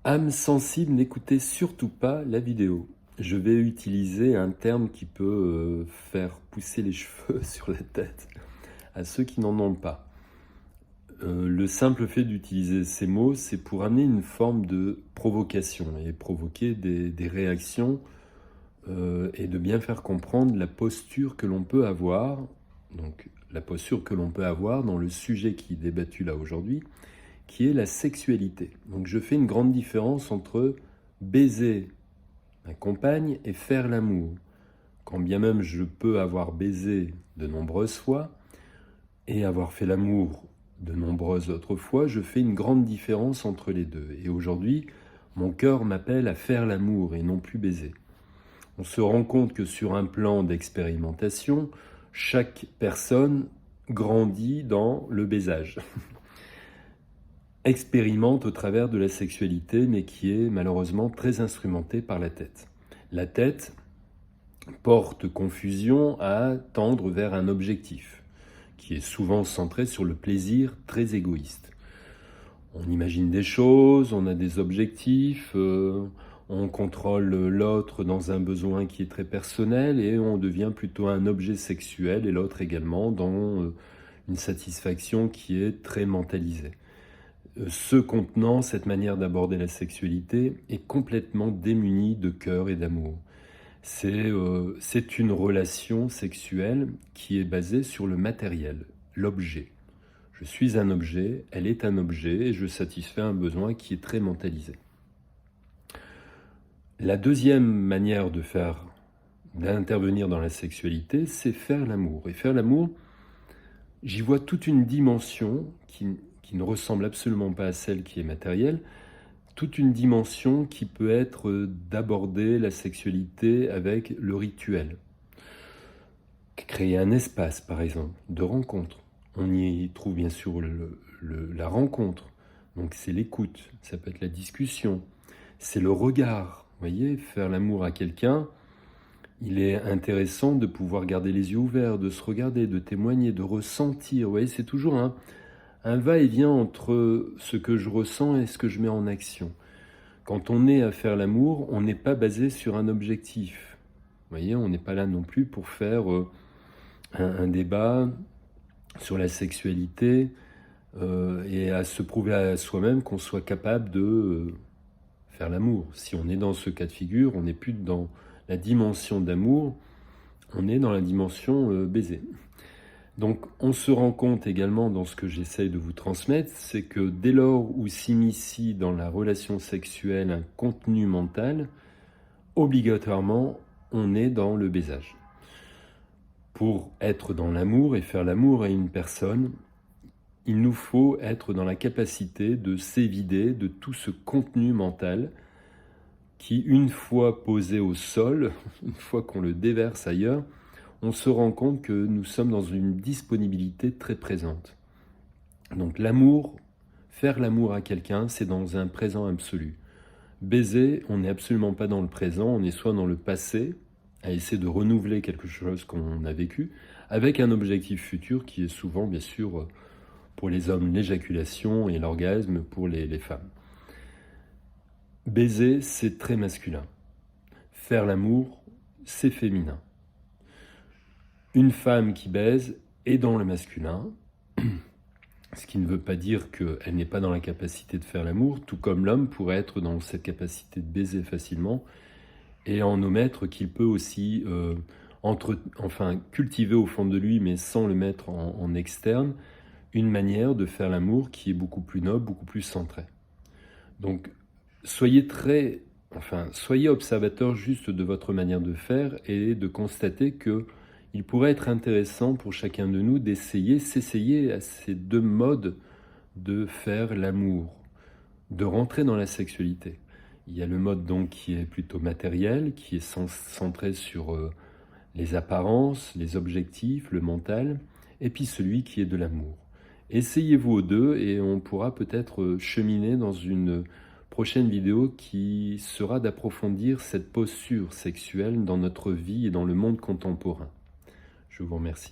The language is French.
Âme sensible, n'écoutez surtout pas la vidéo. Je vais utiliser un terme qui peut faire pousser les cheveux sur la tête à ceux qui n'en ont pas. Le simple fait d'utiliser ces mots, c'est pour amener une forme de provocation et provoquer des réactions et de bien faire comprendre la posture que l'on peut avoir, donc la posture que l'on peut avoir dans le sujet qui est débattu là aujourd'hui, qui est la sexualité. Donc je fais une grande différence entre baiser ma compagne et faire l'amour. Quand bien même je peux avoir baisé de nombreuses fois et avoir fait l'amour de nombreuses autres fois, je fais une grande différence entre les deux. Et aujourd'hui, mon cœur m'appelle à faire l'amour et non plus baiser. On se rend compte que sur un plan d'expérimentation, chaque personne grandit dans le baisage. Expérimente au travers de la sexualité, mais qui est malheureusement très instrumentée par la tête. La tête porte confusion à tendre vers un objectif, qui est souvent centré sur le plaisir très égoïste. On imagine des choses, on a des objectifs, on contrôle l'autre dans un besoin qui est très personnel et on devient plutôt un objet sexuel et l'autre également dans une satisfaction qui est très mentalisée. Ce contenant, cette manière d'aborder la sexualité, est complètement démunie de cœur et d'amour. C'est une relation sexuelle qui est basée sur le matériel, l'objet. Je suis un objet, elle est un objet, et je satisfais un besoin qui est très mentalisé. La deuxième manière d'intervenir dans la sexualité, c'est faire l'amour. Et faire l'amour, j'y vois toute une dimension qui ne ressemble absolument pas à celle qui est matérielle, toute une dimension qui peut être d'aborder la sexualité avec le rituel. Créer un espace, par exemple, de rencontre. On y trouve bien sûr la rencontre, donc c'est l'écoute, ça peut être la discussion, c'est le regard. Vous voyez, faire l'amour à quelqu'un, il est intéressant de pouvoir garder les yeux ouverts, de se regarder, de témoigner, de ressentir. Vous voyez, c'est toujours un va-et-vient entre ce que je ressens et ce que je mets en action. Quand on est à faire l'amour, on n'est pas basé sur un objectif. Vous voyez, on n'est pas là non plus pour faire un débat sur la sexualité et à se prouver à soi-même qu'on soit capable de faire l'amour. Si on est dans ce cas de figure, on n'est plus dans la dimension d'amour, on est dans la dimension baiser. Donc on se rend compte également dans ce que j'essaye de vous transmettre, c'est que dès lors où s'initie dans la relation sexuelle un contenu mental, obligatoirement on est dans le baisage. Pour être dans l'amour et faire l'amour à une personne, il nous faut être dans la capacité de s'évider de tout ce contenu mental qui, une fois posé au sol, une fois qu'on le déverse ailleurs, on se rend compte que nous sommes dans une disponibilité très présente. Donc l'amour, faire l'amour à quelqu'un, c'est dans un présent absolu. Baiser, on n'est absolument pas dans le présent, on est soit dans le passé, à essayer de renouveler quelque chose qu'on a vécu, avec un objectif futur qui est souvent, bien sûr, pour les hommes, l'éjaculation et l'orgasme pour les femmes. Baiser, c'est très masculin. Faire l'amour, c'est féminin. Une femme qui baise est dans le masculin, ce qui ne veut pas dire qu'elle n'est pas dans la capacité de faire l'amour, tout comme l'homme pourrait être dans cette capacité de baiser facilement, et en omettre qu'il peut aussi cultiver au fond de lui, mais sans le mettre en externe, une manière de faire l'amour qui est beaucoup plus noble, beaucoup plus centrée. Donc, soyez observateur juste de votre manière de faire et de constater que il pourrait être intéressant pour chacun de nous s'essayer à ces deux modes de faire l'amour, de rentrer dans la sexualité. Il y a le mode donc qui est plutôt matériel, qui est centré sur les apparences, les objectifs, le mental, et puis celui qui est de l'amour. Essayez-vous aux deux et on pourra peut-être cheminer dans une prochaine vidéo qui sera d'approfondir cette posture sexuelle dans notre vie et dans le monde contemporain. Je vous remercie.